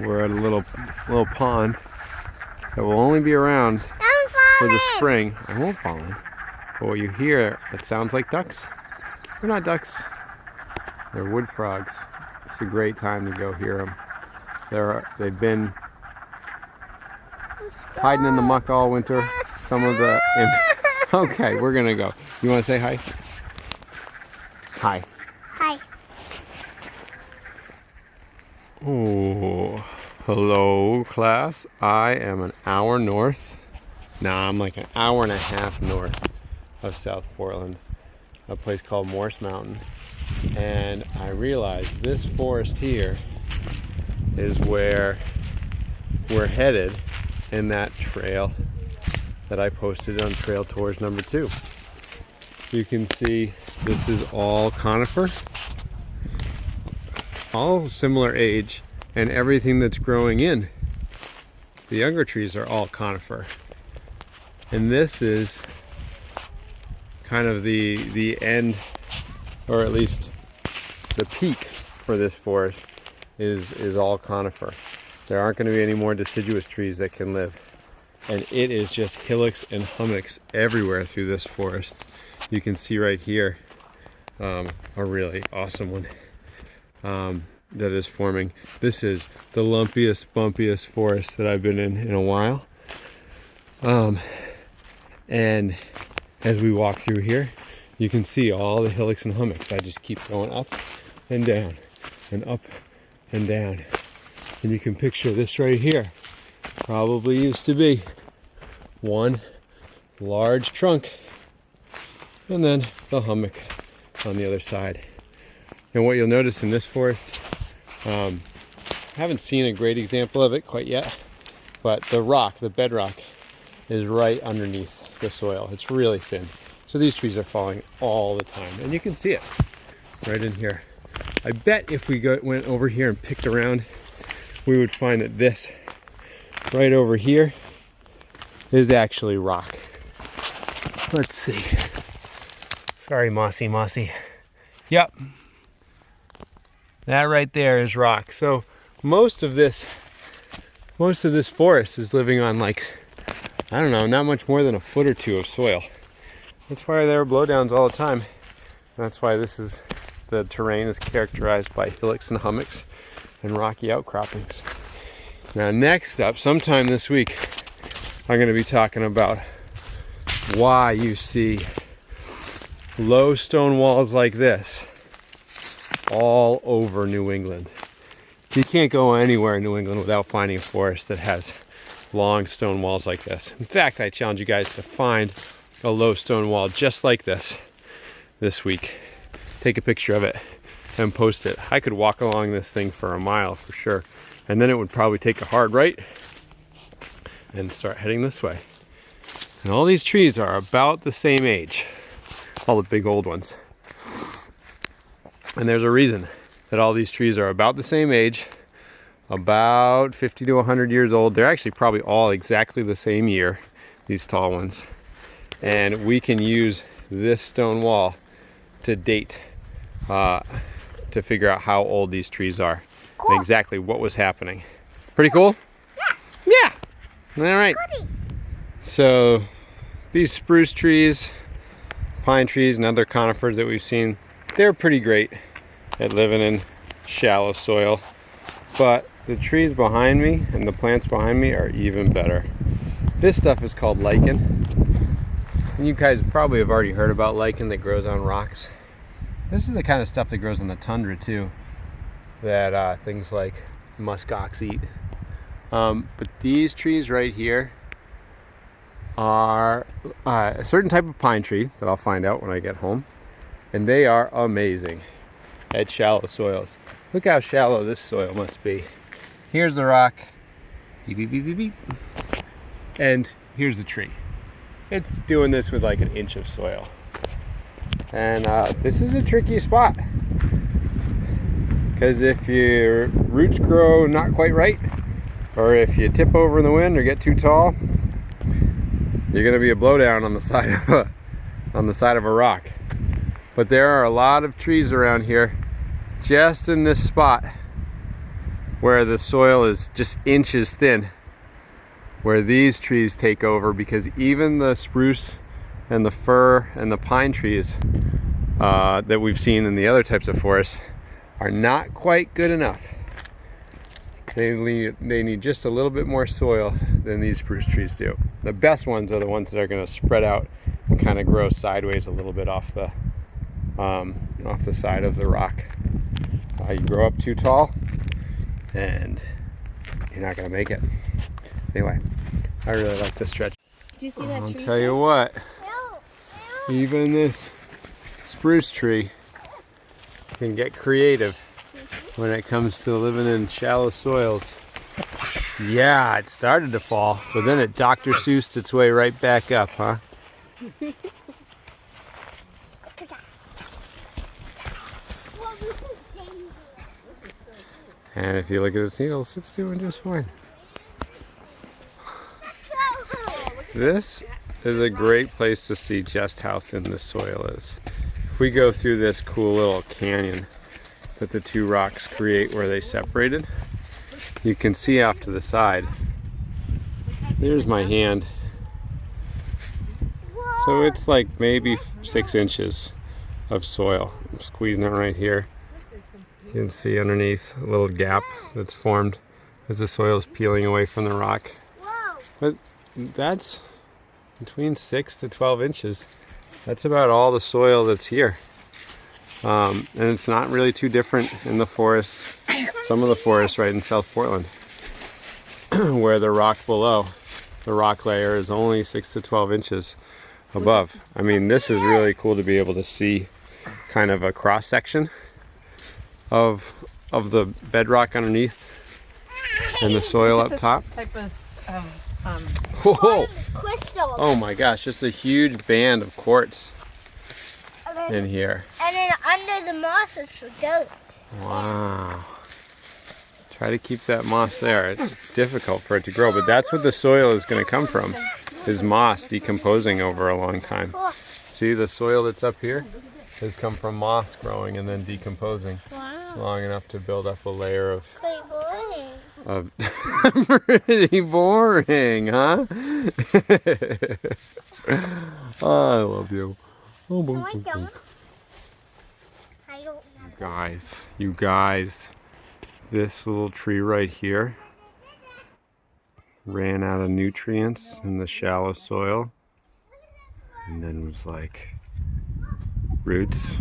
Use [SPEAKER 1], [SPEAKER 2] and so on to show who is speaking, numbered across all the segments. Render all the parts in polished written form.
[SPEAKER 1] We're at a little pond that will only be around for the spring. I won't fall in. But what you hear, it sounds like ducks. They're not ducks. They're wood frogs. It's a great time to go hear them. They've been hiding in the muck all winter. Some of the... Okay, we're gonna go. You want to say hi? Hi.
[SPEAKER 2] Hi.
[SPEAKER 1] Oh, hello class. I am an hour north. Nah, I'm like an hour and a half north of South Portland, a place called Morse Mountain. And I realized this forest here is where we're headed in that trail that I posted on Trail Tours number 2. You can see this is all conifer, all similar age, and everything that's growing in. The younger trees are all conifer. And this is kind of the end, or at least the peak for this forest is all conifer. There aren't going to be any more deciduous trees that can live. And it is just hillocks and hummocks everywhere through this forest. You can see right here a really awesome one that is forming. This is the lumpiest, bumpiest forest that I've been in a while. And as we walk through here, you can see all the hillocks and hummocks. I just keep going up and down and up and down. And you can picture this right here. Probably used to be one large trunk and then the hummock on the other side. And what you'll notice in this forest, I haven't seen a great example of it quite yet, but the bedrock is right underneath the soil. It's really thin. So these trees are falling all the time, and you can see it right in here. I bet if we went over here and picked around, we would find that this right over here is actually rock. Let's see. Sorry, mossy. Yep. That right there is rock. So most of this forest is living on, like, I don't know, not much more than a foot or two of soil. That's why there are blowdowns all the time. That's why the terrain is characterized by hillocks and hummocks and rocky outcroppings. Now next up, sometime this week, I'm going to be talking about why you see low stone walls like this all over New England. You can't go anywhere in New England without finding a forest that has long stone walls like this. In fact, I challenge you guys to find a low stone wall just like this week. Take a picture of it and post it. I could walk along this thing for a mile for sure, and then it would probably take a hard right and start heading this way. And all these trees are about the same age, all the big old ones. And there's a reason that all these trees are about the same age, about 50 to 100 years old. They're actually probably all exactly the same year, these tall ones. And we can use this stone wall to date, to figure out how old these trees are, and exactly what was happening. Pretty cool? Yeah! All right. So these spruce trees, pine trees, and other conifers that we've seen, they're pretty great at living in shallow soil. But the trees behind me and the plants behind me are even better. This stuff is called lichen. And you guys probably have already heard about lichen that grows on rocks. This is the kind of stuff that grows in the tundra too, that things like muskox eat. But these trees right here are a certain type of pine tree that I'll find out when I get home. And they are amazing at shallow soils. Look how shallow this soil must be. Here's the rock. Beep, beep, beep, beep, beep. And here's the tree. It's doing this with like an inch of soil. And this is a tricky spot, because if your roots grow not quite right, or if you tip over in the wind or get too tall, you're going to be a blowdown on the side of a rock. But there are a lot of trees around here, just in this spot, where the soil is just inches thin, where these trees take over, because even the spruce and the fir and the pine trees that we've seen in the other types of forests are not quite good enough. They need just a little bit more soil than these spruce trees do. The best ones are the ones that are going to spread out and kind of grow sideways a little bit off the side of the rock. You grow up too tall and you're not going to make it. Anyway, I really like this stretch.
[SPEAKER 2] Do you see that tree?
[SPEAKER 1] I'll tell you what, even this spruce tree can get creative when it comes to living in shallow soils. Yeah, it started to fall, but then it Dr. Seussed its way right back up, huh? And if you look at its needles, it's doing just fine. This is a great place to see just how thin the soil is. If we go through this cool little canyon that the two rocks create where they separated, you can see off to the side. There's my hand. So it's like maybe 6 inches of soil. I'm squeezing it right here. You can see underneath a little gap that's formed as the soil is peeling away from the rock. But that's between 6 to 12 inches. That's about all the soil that's here. And it's not really too different in the forests, some of the forests right in South Portland, where the rock below, the rock layer is only 6 to 12 inches above. I mean, this is really cool to be able to see kind of a cross section of the bedrock underneath and the soil up top.
[SPEAKER 2] Type of
[SPEAKER 1] Whoa.
[SPEAKER 3] Crystals.
[SPEAKER 1] Oh my gosh, just a huge band of quartz in here.
[SPEAKER 3] And then under the moss is the dirt.
[SPEAKER 1] Wow. Try to keep that moss there. It's difficult for it to grow, but that's what the soil is going to come from, is moss decomposing over a long time. See, the soil that's up here has come from moss growing and then decomposing long enough to build up a layer of... Pretty boring, huh? Oh, I love you. Oh,
[SPEAKER 3] No, I don't. I don't.
[SPEAKER 1] You guys, this little tree right here ran out of nutrients in the shallow soil and then was like, roots,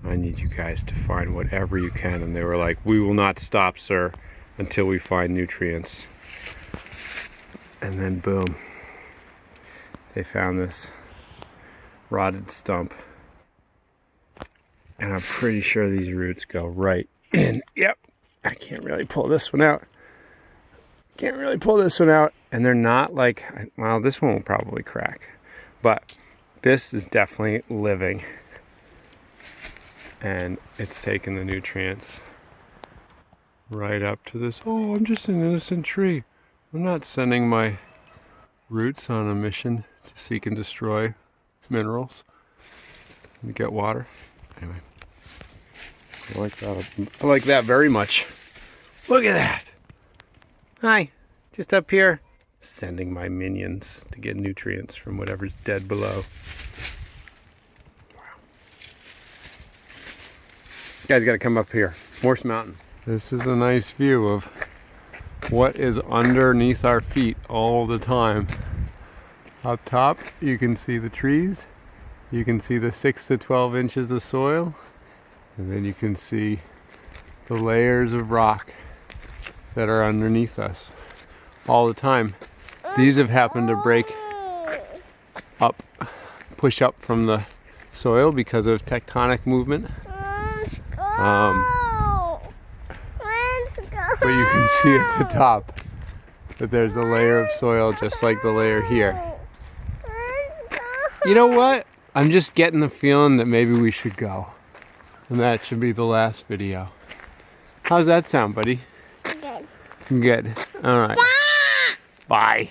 [SPEAKER 1] I need you guys to find whatever you can. And they were like, we will not stop, sir, until we find nutrients. And then boom, they found this rotted stump. And I'm pretty sure these roots go right in. Yep, I can't really pull this one out. And they're not like, well, this one will probably crack. But this is definitely living. And it's taken the nutrients right up to this. Oh, I'm just an innocent tree. I'm not sending my roots on a mission to seek and destroy minerals and get water. Anyway, I like that. I like that very much. Look at that. Hi, just up here, sending my minions to get nutrients from whatever's dead below. You guys got to come up here, Morse Mountain. This is a nice view of what is underneath our feet all the time. Up top, you can see the trees. You can see the 6 to 12 inches of soil. And then you can see the layers of rock that are underneath us all the time. These have happened to break up, push up from the soil because of tectonic movement. But you can see at the top that there's a layer of soil just like the layer here. You know what? I'm just getting the feeling that maybe we should go. And that should be the last video. How's that sound, buddy?
[SPEAKER 3] Good.
[SPEAKER 1] Good. All right. Bye.